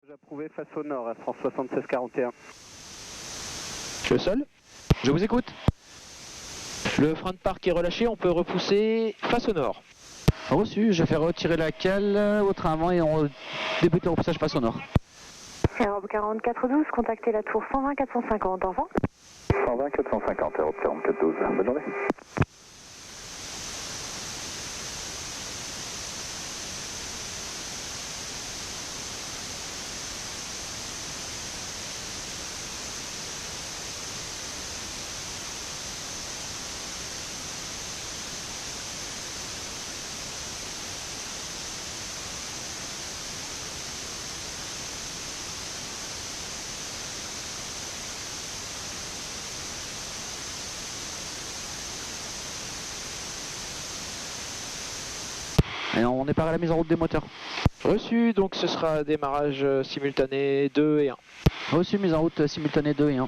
J'approuvais face au nord, à France 7641. Le sol. Je vous écoute. Le frein de parc est relâché, on peut repousser face au nord. Reçu, je fais retirer la cale au train avant et on débute le repoussage face au nord. Europe 4412, contactez la tour 120 450, au revoir. 120 450, Europe 4412, bonne journée. Et on est par à la mise en route des moteurs. Reçu, donc ce sera démarrage simultané 2 et 1. Reçu, mise en route simultanée 2 et 1.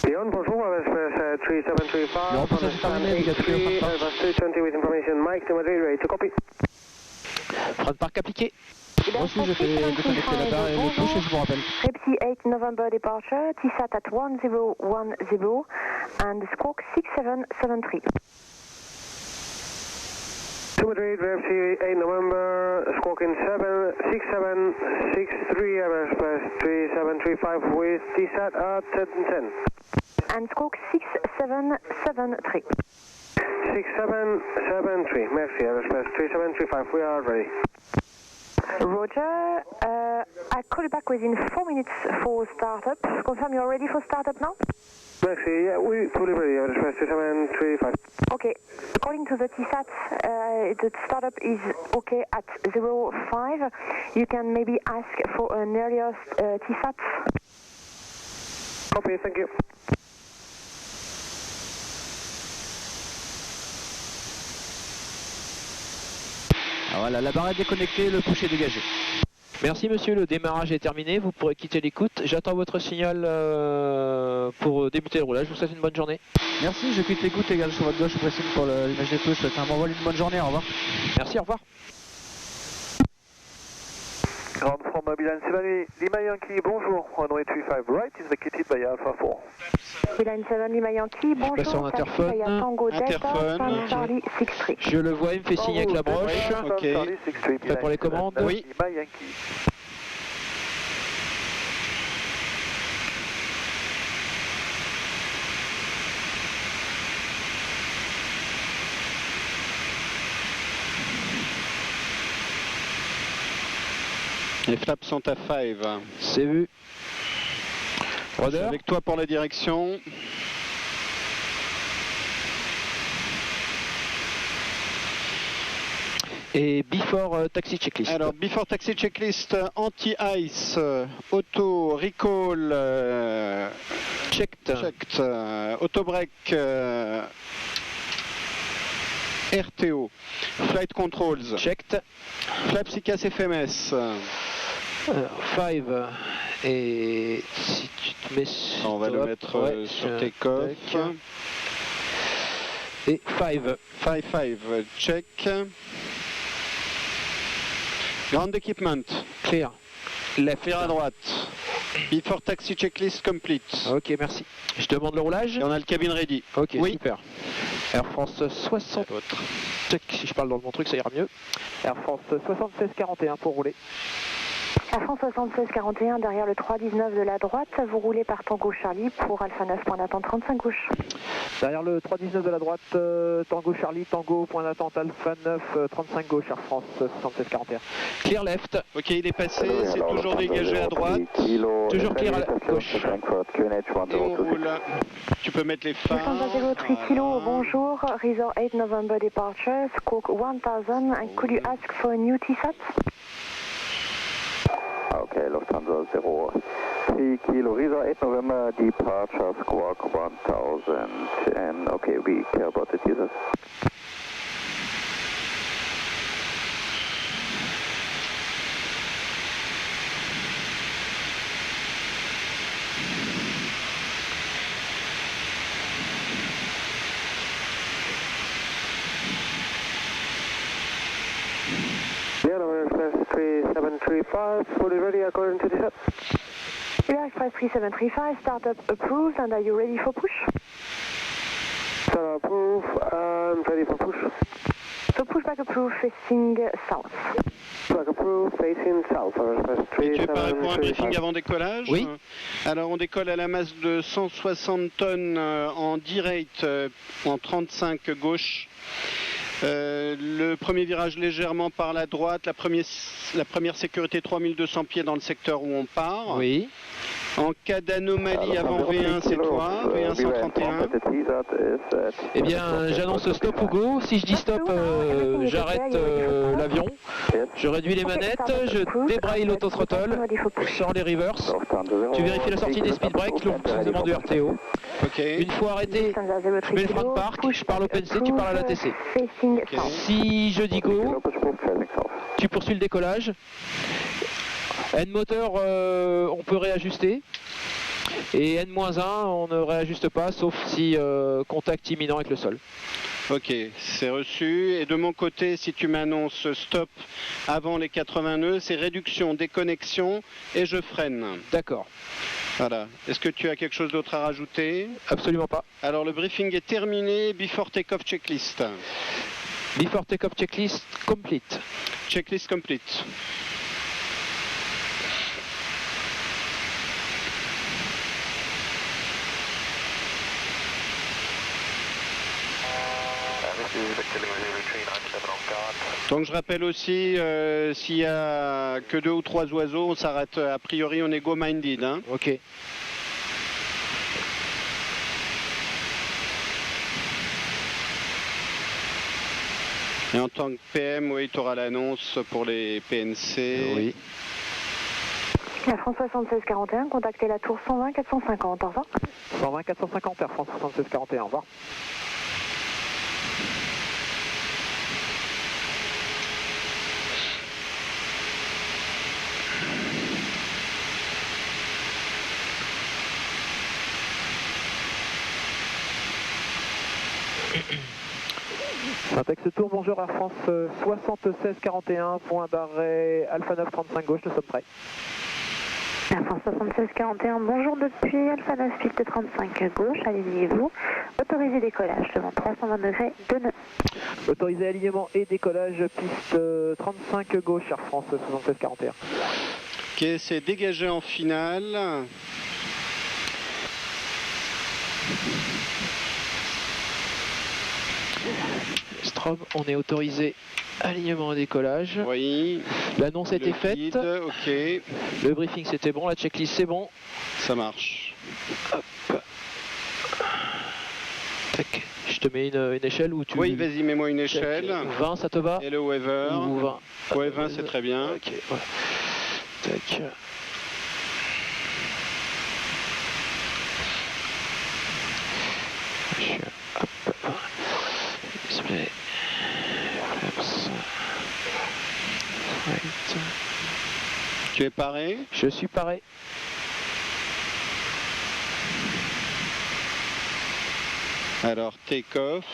Lyon, bonjour, Express 3735, Le repoussage est terminé, vous appuyez au frein de parc. 320 with information, Mike to Madrid, ready to copy. Frein de parc appliqué. Reçu, je fais déconnecter la barre et le push et je vous rappelle. Repsi 8 November departure, TSAT at 1010 and squawk 6773. To Madrid, Repsi 8 November, squawking 6763, Express 3735 with TSAT at 1010. And squawk 6773. 6773, merci, Express 3735, we are ready. Roger, I'll call you back within 4 minutes for startup. Confirm you're ready for startup now? Merci, yeah, we fully ready, Express 3735. Okay, according to the TSAT, the startup is okay at 05. You can maybe ask for an earlier TSAT. Copy, thank you. Voilà, la barre est déconnectée, le push est dégagé. Merci monsieur, le démarrage est terminé, vous pourrez quitter l'écoute. J'attends votre signal pour débuter le roulage. Je vous souhaite une bonne journée. Merci, je quitte l'écoute également sur votre gauche, je précise pour l'image des push. Ça m'envoie une bonne journée, au revoir. Merci, au revoir. Ground from Milan 7 Lima Yankee, bonjour. Runway 35 right is vacated by Alpha 4. Milan 7 Lima Yankee, bonjour. passe sur interphone. Taxi via Tango Delta, Interphone, San Charlie 63. Je le vois, il me fait signe avec la broche. Ok. Prêt pour les commandes? Oui. Lima Yankee. Les flaps sont à 5. C'est vu. Je suis Rudder. avec toi pour la direction. Et before taxi checklist. Alors, before taxi checklist, anti-ice, auto, recall, checked. checked, auto break, RTO, flight controls, Checked. flaps ICAS FMS. 5. Et si tu te mets sur On va le mettre ouais, sur tes coffres. tac. Et 5. 5, check. Ground equipment, Clear. Left. clear à droite. Before taxi checklist complete. Ok, merci. Je demande le roulage. Et on a le cabin ready. Ok, Oui. super. Air France 60. Check, si je parle dans le bon truc, ça ira mieux. Air France 7641 pour rouler. Air France 7641 derrière le 319 de la droite, vous roulez par Tango Charlie pour Alpha 9, point d'attente 35 gauche. Derrière le 319 de la droite, Tango Charlie, Tango, point d'attente Alpha 9, 35 gauche, Air France 7641. Clear left. Ok, il est passé, c'est toujours dégagé à droite. Toujours clear à la gauche. Et on roule. Tu peux mettre les phares. Lufthansa 03 Kilo, bonjour. Resort 8 November departure, squawk 1000, and could you ask for a new TSAT? Okay, Lufthansa 03 Kilo, Resort 8 November, departure, squawk 1000, and okay, we care about the TSAT. Yeah, November Express 3735, fully ready according to the set. Air Express 3735, startup approved, and are you ready for push? So approve and ready for push. So pushback approved, facing south. Track approved, facing south. Express Et tu es paré pour un briefing 3735. avant décollage? Oui. Alors on décolle à la masse de 160 tonnes en direct en 35 gauche. Le premier virage légèrement par la droite, la première sécurité 3200 pieds dans le secteur où on part. Oui. En cas d'anomalie avant V1, c'est toi, V1 131. Eh bien, j'annonce stop ou go. Si je dis stop, j'arrête l'avion. Je réduis les manettes, je débraille l'autothrottle, je sors les reverse. Tu vérifies la sortie des speed brakes, l'emplacement du RTO. Ok. Une fois arrêté, je mets le frein de parc, je parle au PNC, tu parles à la TC. Facing Ok. south. Si je dis go, tu poursuis le décollage. N moteur, on peut réajuster. Et N-1, on ne réajuste pas, sauf si contact imminent avec le sol. Ok, c'est reçu. Et de mon côté, si tu m'annonces stop avant les 80 nœuds, c'est réduction, déconnexion et je freine. D'accord. Voilà. Est-ce que tu as quelque chose d'autre à rajouter? Absolument pas. Alors le briefing est terminé. Before take-off checklist. Before take-off checklist complete. Checklist complete. Donc je rappelle aussi, s'il y a que 2 ou 3 oiseaux, on s'arrête. A priori, on est go-minded. Hein. Ok. Et en tant que PM, oui, tu auras l'annonce pour les PNC. Oui. Air France 7641, contactez la tour 120 450, au revoir. 120 450 Air France 7641, au revoir. Syntaxe Tour, bonjour Air France 7641, point d'arrêt Alpha 9 35 gauche, nous sommes prêts. Air France 7641, bonjour depuis Alpha 9 piste 35 gauche, alignez-vous. Autorisé décollage devant 320 degrés de nœud. Autorisé alignement et décollage piste 35 gauche Air France 7641. Ok, c'est dégagé en finale. Strobe, on est autorisé alignement et décollage. Oui. L'annonce a été faite. Guide, ok. Le briefing c'était bon, la checklist c'est bon. Ça marche. Hop. Tac. Je te mets une échelle ou tu... Oui, vas-y, mets-moi une échelle. 20, ça te va? Et le waver. Ou 20. Ouais, 20, c'est très bien. Ok, voilà. Tac. Hop. Display. Flaps. Right. Tu es paré? Je suis paré. Alors, take off.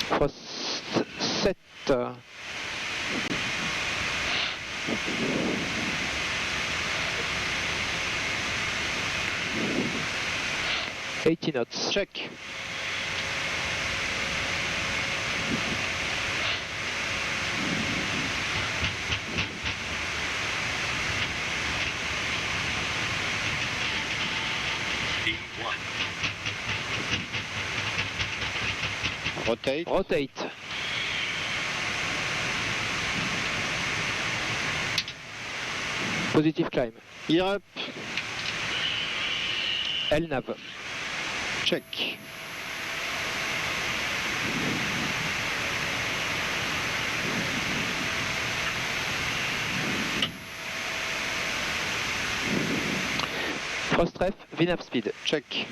Frost 7. Knots. Check. Rotate. Rotate. Positive climb. Gear up. LNAV. Check. Frost ref, VNAV speed. Check.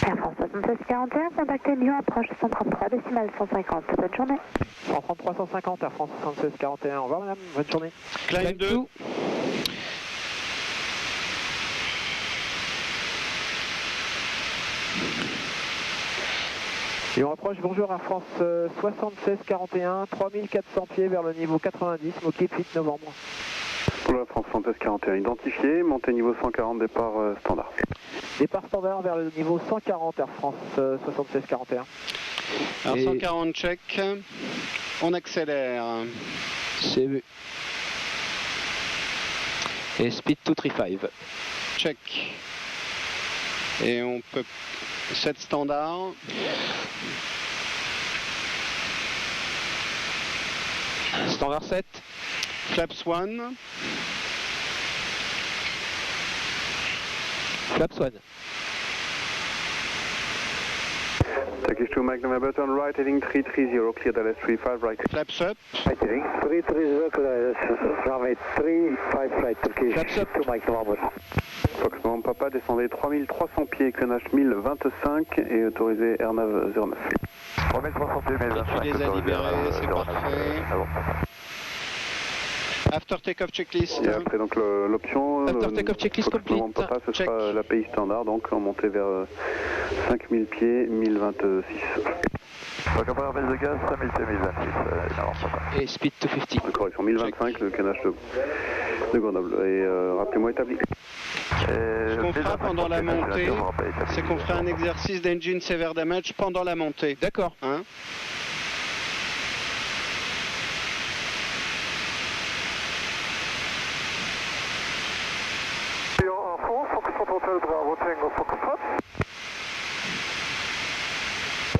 Air France 7641, contactez Lyon, approche 133, décimale 150. Bonne journée. 133 150 Air France 7641, au revoir madame, bonne journée. Climb 2. Et on approche, bonjour Air France 7641, 3400 pieds vers le niveau 90, Moquet 8 novembre. Pour la France 7641 identifié, montée niveau 140, départ standard. Départ standard vers le niveau 140 Air France 7641. Alors Et- 140 check. On accélère. C'est vu. Et speed 235. Check. Et on peut... 7 standard. Standard 7. Flaps 1. Flaps 1. Turkish 2 Magnum Airburn on right, heading 330, clear Dallas 35 right. Flaps up. Right heading 330, clear runway 35 right, Turkish Flaps up. 2 Magnum Airburn. Fox Novembre Papa, descendez 3300 pieds, QNH 1025 et autorisé AirNav 09. 3300 pieds, Tu les as libérés, c'est parfait. After take-off checklist. Et après donc l'option After take-off checklist Fox Novembre complete. Papa, ce Check. sera l'API standard, donc en montée vers 5000 pieds, 1026. Donc après rappel de gaz, 5000 pieds, 1026. Et speed 250. Correction, 1025, le canage de Grenoble. Et rappelez-moi établi. Ce qu'on fera pendant la montée, c'est qu'on fera un exercice d'engine severe damage pendant la montée. D'accord. Hein?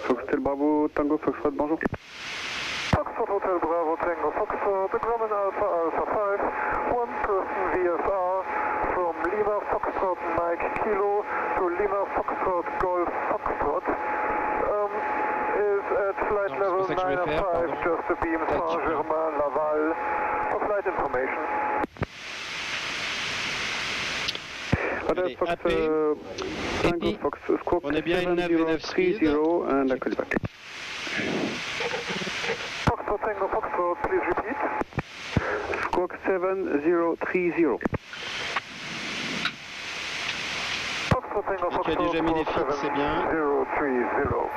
Foxtel Bravo, Tango, Foxtrot, bonjour. Foxtrot Hotel Bravo Tango Foxtrot, the Grumman Alpha Alpha 5, one person VFR, beam Saint-Germain, Laval, for flight information. Allez, AP. Tango Fox Squawk On est bien une 9 speed. and I call you back. Foxtrot Tango Foxtrot, please repeat. Squawk 7030. Foxtrot Tango Donc il y a déjà mis des fixes, c'est bien. 030.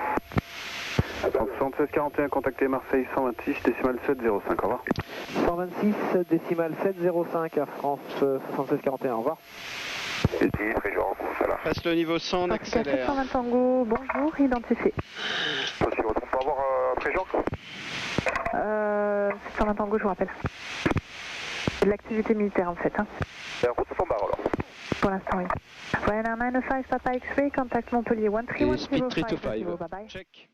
7641, contactez Marseille 126, décimal 705, au revoir. 126, décimal 705, Air France 7641, au revoir. Ici, Fréjant, ça là. Passe le niveau 100, on accélère. 120 Tango, bonjour, identifié. Si on peut avoir Fréjant. 120 Tango, je vous rappelle. C'est de l'activité militaire en fait. Hein. C'est un route de bar alors. Pour l'instant, oui. Ryanair 95, Papa X-Ray, contact Montpellier 1310. Et speed 325. Bye bye. Check.